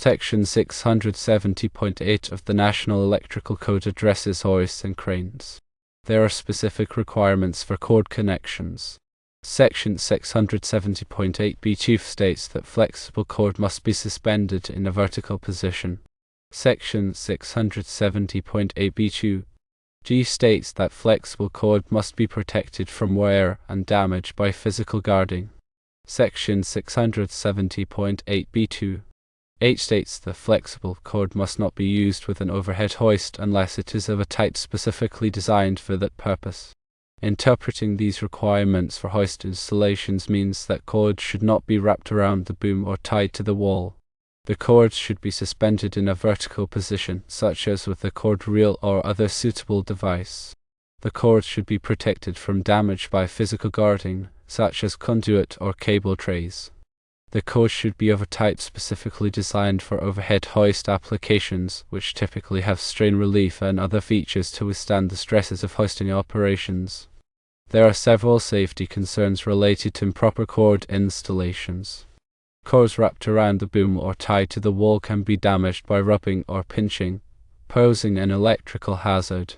Section 670.8 of the National Electrical Code addresses hoists and cranes. There are specific requirements for cord connections. Section 670.8b2 states that flexible cord must be suspended in a vertical position. Section 670.8b2 G states that flexible cord must be protected from wear and damage by physical guarding. Section 670.8b2 H states the flexible cord must not be used with an overhead hoist unless it is of a type specifically designed for that purpose. Interpreting these requirements for hoist installations means that cords should not be wrapped around the boom or tied to the wall. The cords should be suspended in a vertical position, such as with a cord reel or other suitable device. The cords should be protected from damage by physical guarding, such as conduit or cable trays. The cords should be of a type specifically designed for overhead hoist applications, which typically have strain relief and other features to withstand the stresses of hoisting operations. There are several safety concerns related to improper cord installations. Cords wrapped around the boom or tied to the wall can be damaged by rubbing or pinching, posing an electrical hazard.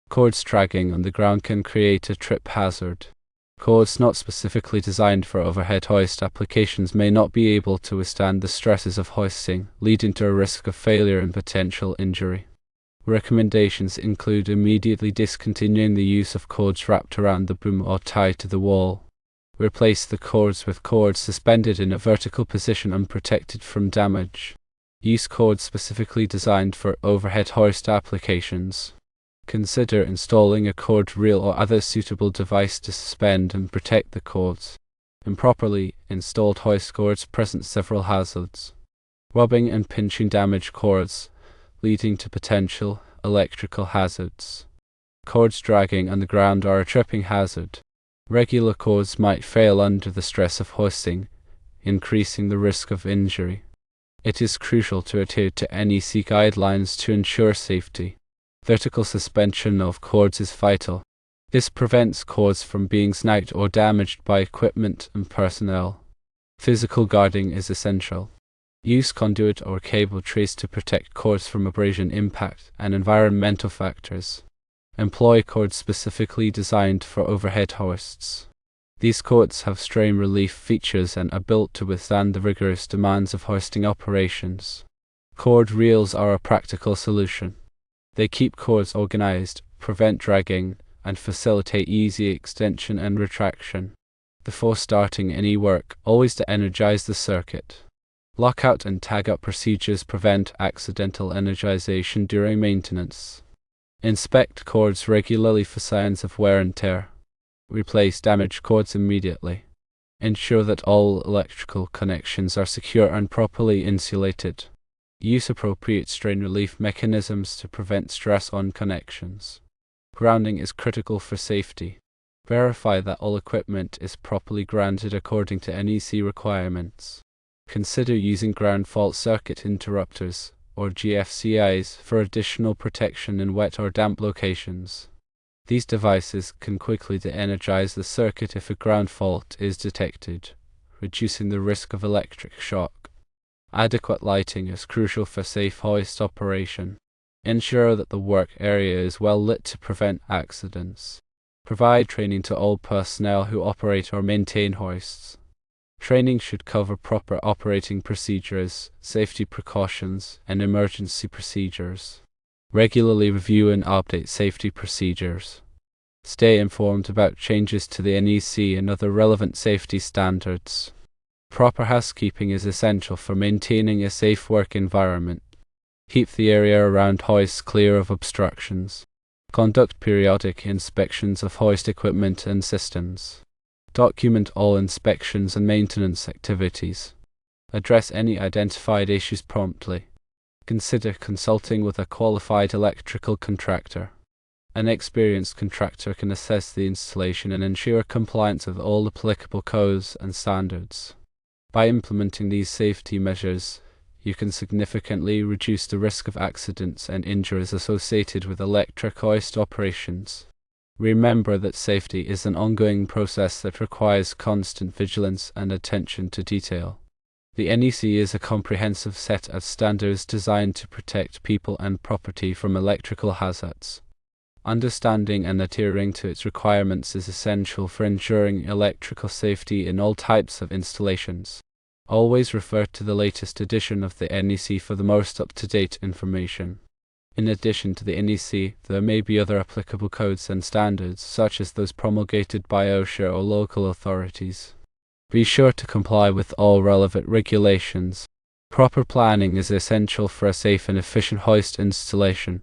Cords dragging on the ground can create a trip hazard. Cords not specifically designed for overhead hoist applications may not be able to withstand the stresses of hoisting, leading to a risk of failure and potential injury. Recommendations include immediately discontinuing the use of cords wrapped around the boom or tied to the wall. Replace the cords with cords suspended in a vertical position and protected from damage. Use cords specifically designed for overhead hoist applications. Consider installing a cord reel or other suitable device to suspend and protect the cords. Improperly installed hoist cords present several hazards. Rubbing and pinching damage cords, leading to potential electrical hazards. Cords dragging on the ground are a tripping hazard. Regular cords might fail under the stress of hoisting, increasing the risk of injury. It is crucial to adhere to NEC guidelines to ensure safety. Vertical suspension of cords is vital. This prevents cords from being snagged or damaged by equipment and personnel. Physical guarding is essential. Use conduit or cable trays to protect cords from abrasion impact and environmental factors. Employ cords specifically designed for overhead hoists. These cords have strain relief features and are built to withstand the rigorous demands of hoisting operations. Cord reels are a practical solution. They keep cords organized, prevent dragging, and facilitate easy extension and retraction. Before starting any work, always de-energize the circuit. Lockout and tag-up procedures prevent accidental energization during maintenance. Inspect cords regularly for signs of wear and tear. Replace damaged cords immediately. Ensure that all electrical connections are secure and properly insulated. Use appropriate strain relief mechanisms to prevent stress on connections. Grounding is critical for safety. Verify that all equipment is properly grounded according to NEC requirements. Consider using ground fault circuit interrupters, or GFCIs, for additional protection in wet or damp locations. These devices can quickly de-energize the circuit if a ground fault is detected, reducing the risk of electric shock. Adequate lighting is crucial for safe hoist operation. Ensure that the work area is well lit to prevent accidents. Provide training to all personnel who operate or maintain hoists. Training should cover proper operating procedures, safety precautions, and emergency procedures. Regularly review and update safety procedures. Stay informed about changes to the NEC and other relevant safety standards. Proper housekeeping is essential for maintaining a safe work environment. Keep the area around hoists clear of obstructions. Conduct periodic inspections of hoist equipment and systems. Document all inspections and maintenance activities. Address any identified issues promptly. Consider consulting with a qualified electrical contractor. An experienced contractor can assess the installation and ensure compliance with all applicable codes and standards. By implementing these safety measures, you can significantly reduce the risk of accidents and injuries associated with electric hoist operations. Remember that safety is an ongoing process that requires constant vigilance and attention to detail. The NEC is a comprehensive set of standards designed to protect people and property from electrical hazards. Understanding and adhering to its requirements is essential for ensuring electrical safety in all types of installations. Always refer to the latest edition of the NEC for the most up-to-date information. In addition to the NEC, there may be other applicable codes and standards, such as those promulgated by OSHA or local authorities. Be sure to comply with all relevant regulations. Proper planning is essential for a safe and efficient hoist installation.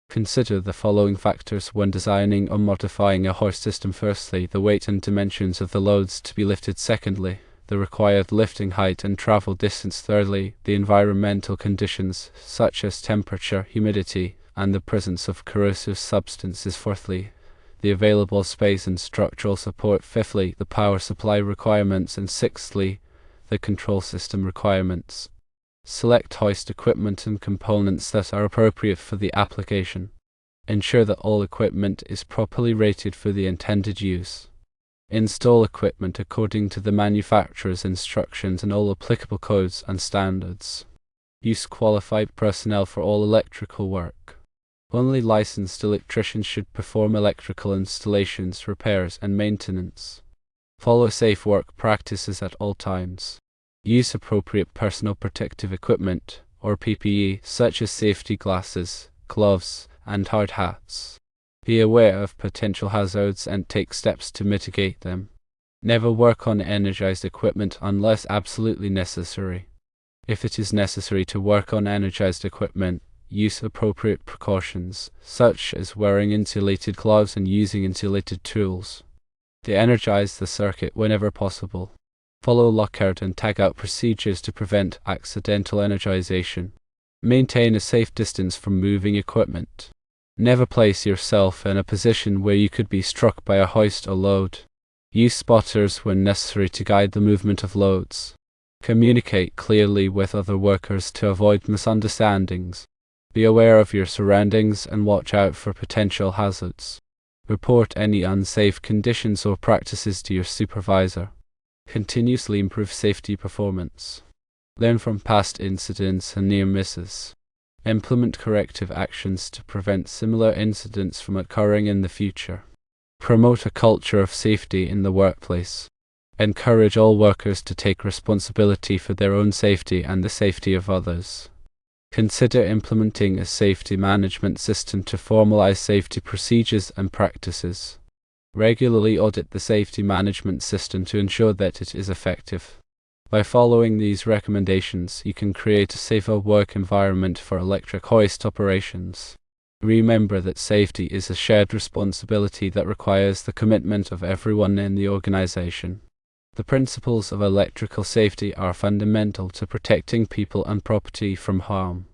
Consider the following factors when designing or modifying a hoist system. Firstly, the weight and dimensions of the loads to be lifted. Secondly, the required lifting height and travel distance. Thirdly, the environmental conditions, such as temperature, humidity, and the presence of corrosive substances. Fourthly, the available space and structural support. Fifthly, the power supply requirements. And sixthly, the control system requirements. Select hoist equipment and components that are appropriate for the application. Ensure that all equipment is properly rated for the intended use. Install equipment according to the manufacturer's instructions and all applicable codes and standards. Use qualified personnel for all electrical work. Only licensed electricians should perform electrical installations, repairs, and maintenance. Follow safe work practices at all times. Use appropriate personal protective equipment, or PPE, such as safety glasses, gloves, and hard hats. Be aware of potential hazards and take steps to mitigate them. Never work on energized equipment unless absolutely necessary. If it is necessary to work on energized equipment, use appropriate precautions, such as wearing insulated gloves and using insulated tools. De-energize the circuit whenever possible. Follow lockout and tagout procedures to prevent accidental energization. Maintain a safe distance from moving equipment. Never place yourself in a position where you could be struck by a hoist or load. Use spotters when necessary to guide the movement of loads. Communicate clearly with other workers to avoid misunderstandings. Be aware of your surroundings and watch out for potential hazards. Report any unsafe conditions or practices to your supervisor. Continuously improve safety performance. Learn from past incidents and near misses. Implement corrective actions to prevent similar incidents from occurring in the future. Promote a culture of safety in the workplace. Encourage all workers to take responsibility for their own safety and the safety of others. Consider implementing a safety management system to formalize safety procedures and practices. Regularly audit the safety management system to ensure that it is effective. By following these recommendations, you can create a safer work environment for electric hoist operations. Remember that safety is a shared responsibility that requires the commitment of everyone in the organization. The principles of electrical safety are fundamental to protecting people and property from harm.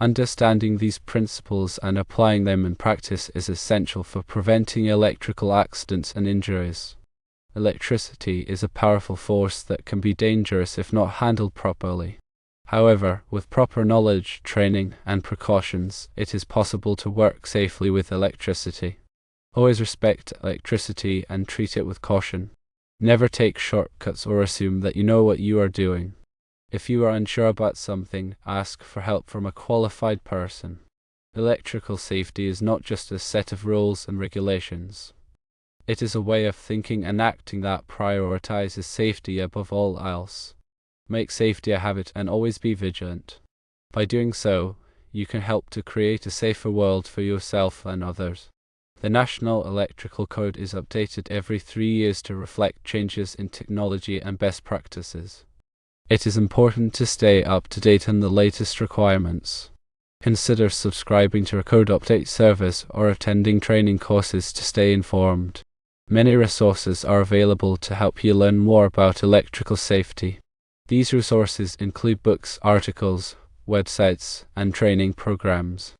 Understanding these principles and applying them in practice is essential for preventing electrical accidents and injuries. Electricity is a powerful force that can be dangerous if not handled properly. However, with proper knowledge, training, and precautions, it is possible to work safely with electricity. Always respect electricity and treat it with caution. Never take shortcuts or assume that you know what you are doing. If you are unsure about something, ask for help from a qualified person. Electrical safety is not just a set of rules and regulations. It is a way of thinking and acting that prioritizes safety above all else. Make safety a habit and always be vigilant. By doing so, you can help to create a safer world for yourself and others. The National Electrical Code is updated every 3 years to reflect changes in technology and best practices. It is important to stay up to date on the latest requirements. Consider subscribing to a code update service or attending training courses to stay informed. Many resources are available to help you learn more about electrical safety. These resources include books, articles, websites, and training programs.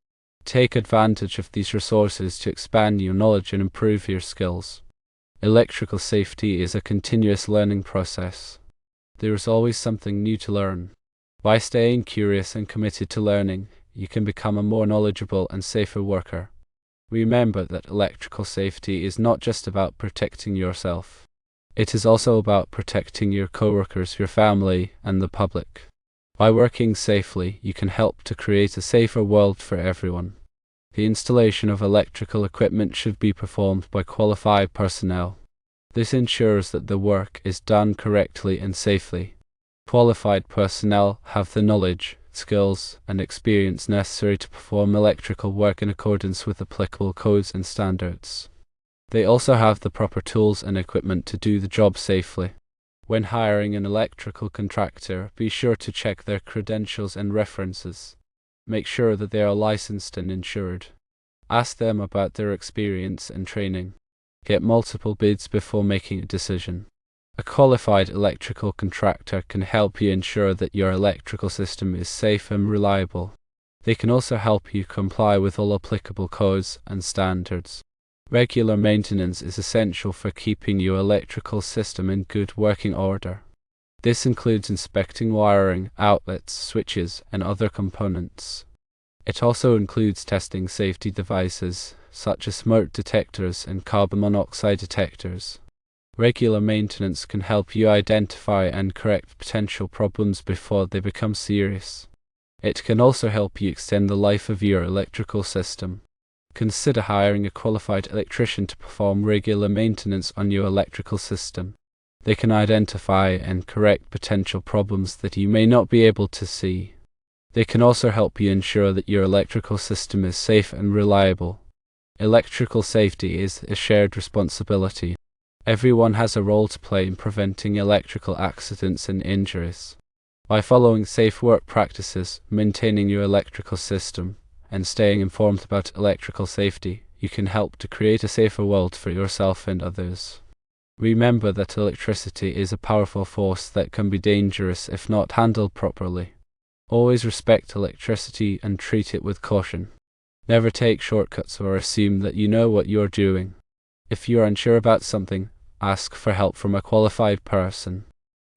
Take advantage of these resources to expand your knowledge and improve your skills. Electrical safety is a continuous learning process. There is always something new to learn. By staying curious and committed to learning, you can become a more knowledgeable and safer worker. Remember that electrical safety is not just about protecting yourself. It is also about protecting your coworkers, your family, and the public. By working safely, you can help to create a safer world for everyone. The installation of electrical equipment should be performed by qualified personnel. This ensures that the work is done correctly and safely. Qualified personnel have the knowledge, skills, and experience necessary to perform electrical work in accordance with applicable codes and standards. They also have the proper tools and equipment to do the job safely. When hiring an electrical contractor, be sure to check their credentials and references. Make sure that they are licensed and insured. Ask them about their experience and training. Get multiple bids before making a decision. A qualified electrical contractor can help you ensure that your electrical system is safe and reliable. They can also help you comply with all applicable codes and standards. Regular maintenance is essential for keeping your electrical system in good working order. This includes inspecting wiring, outlets, switches, and other components. It also includes testing safety devices, such as smoke detectors and carbon monoxide detectors. Regular maintenance can help you identify and correct potential problems before they become serious. It can also help you extend the life of your electrical system. Consider hiring a qualified electrician to perform regular maintenance on your electrical system. They can identify and correct potential problems that you may not be able to see. They can also help you ensure that your electrical system is safe and reliable. Electrical safety is a shared responsibility. Everyone has a role to play in preventing electrical accidents and injuries. By following safe work practices, maintaining your electrical system, and staying informed about electrical safety, you can help to create a safer world for yourself and others. Remember that electricity is a powerful force that can be dangerous if not handled properly. Always respect electricity and treat it with caution. Never take shortcuts or assume that you know what you're doing. If you're unsure about something, ask for help from a qualified person.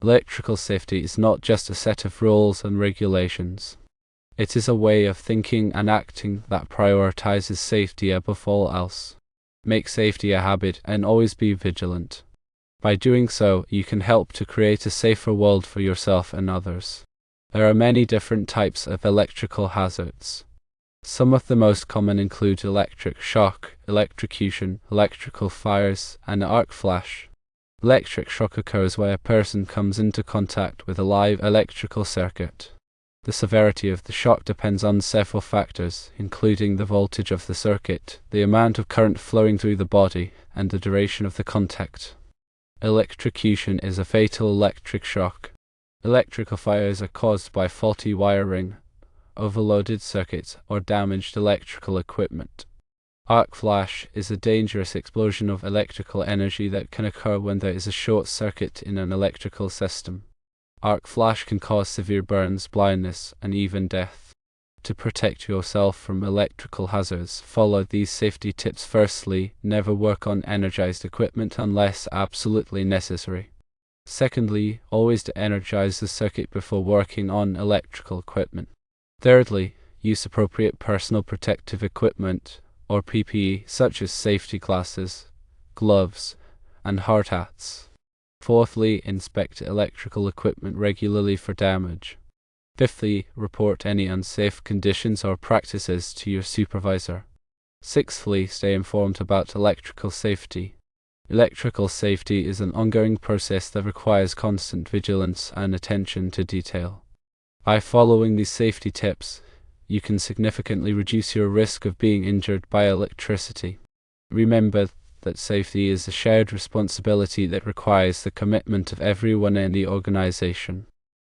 Electrical safety is not just a set of rules and regulations. It is a way of thinking and acting that prioritizes safety above all else. Make safety a habit and always be vigilant. By doing so, you can help to create a safer world for yourself and others. There are many different types of electrical hazards. Some of the most common include electric shock, electrocution, electrical fires, and arc flash. Electric shock occurs where a person comes into contact with a live electrical circuit. The severity of the shock depends on several factors, including the voltage of the circuit, the amount of current flowing through the body, and the duration of the contact. Electrocution is a fatal electric shock. Electrical fires are caused by faulty wiring, overloaded circuits, or damaged electrical equipment. Arc flash is a dangerous explosion of electrical energy that can occur when there is a short circuit in an electrical system. Arc flash can cause severe burns, blindness, and even death. To protect yourself from electrical hazards, follow these safety tips. Firstly, never work on energized equipment unless absolutely necessary. Secondly, always de-energize the circuit before working on electrical equipment. Thirdly, use appropriate personal protective equipment, or PPE, such as safety glasses, gloves, and hard hats. Fourthly, inspect electrical equipment regularly for damage. Fifthly, report any unsafe conditions or practices to your supervisor. Sixthly, stay informed about electrical safety. Electrical safety is an ongoing process that requires constant vigilance and attention to detail. By following these safety tips, you can significantly reduce your risk of being injured by electricity. Remember that safety is a shared responsibility that requires the commitment of everyone in the organization.